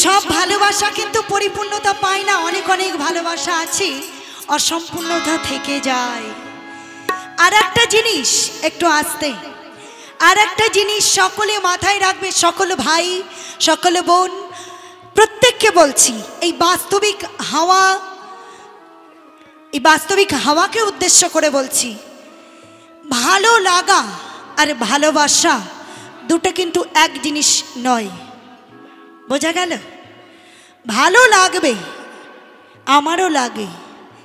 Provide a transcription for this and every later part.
सब भालोबासा किन्तु परिपूर्णता पाय ना अनेक अनेक भालोबासा आछे असम्पूर्णता थेके जाय। आर एकटा जिनिस एकटु आस्ते आर एकटा जिनिस सकले माथाय राखबे सकल भाई सकल बोन प्रत्येकके बोलছি এই বাস্তবিক হাওয়াকে উদ্দেশ্য করে বলছি ভালো লাগা আর ভালোবাসা দুটো কিন্তু এক জিনিস নয়। বোঝা গেল? ভালো লাগবে আমারও লাগে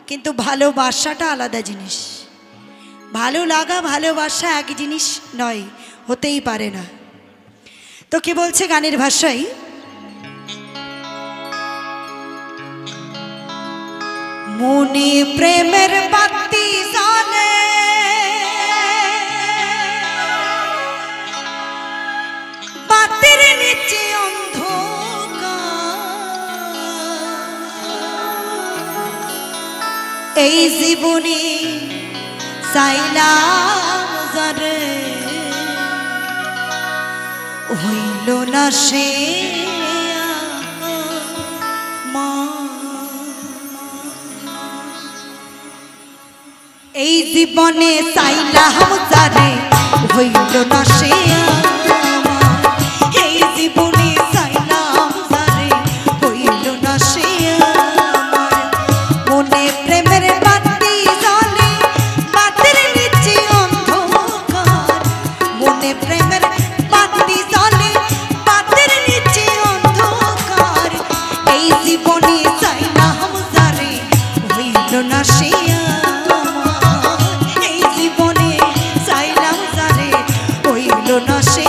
কিন্তু ভালোবাসাটা আলাদা জিনিস। ভালো লাগা ভালোবাসা এক জিনিস নয়, হতেই পারে না। তো কি বলছে গানের ভাষায়, মনে প্রেমের বাতি জ্বলে বাতির নিচে অন্ধকার, এই জীবনে চাইলাম যারে হইল না সে এই জীবনে চাইলাম যারে হইল না সে এই জীবনে চাইলাম যারে হইল না সে মনে প্রেমের বাতি জ্বলে বাতির নিচে অন্ধকার, মনে প্রেমের বাতি জ্বলে বাতির নিচে অন্ধকার, এই জীবনে চাইলাম যারে হইল না সে না সে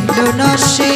রইল না সে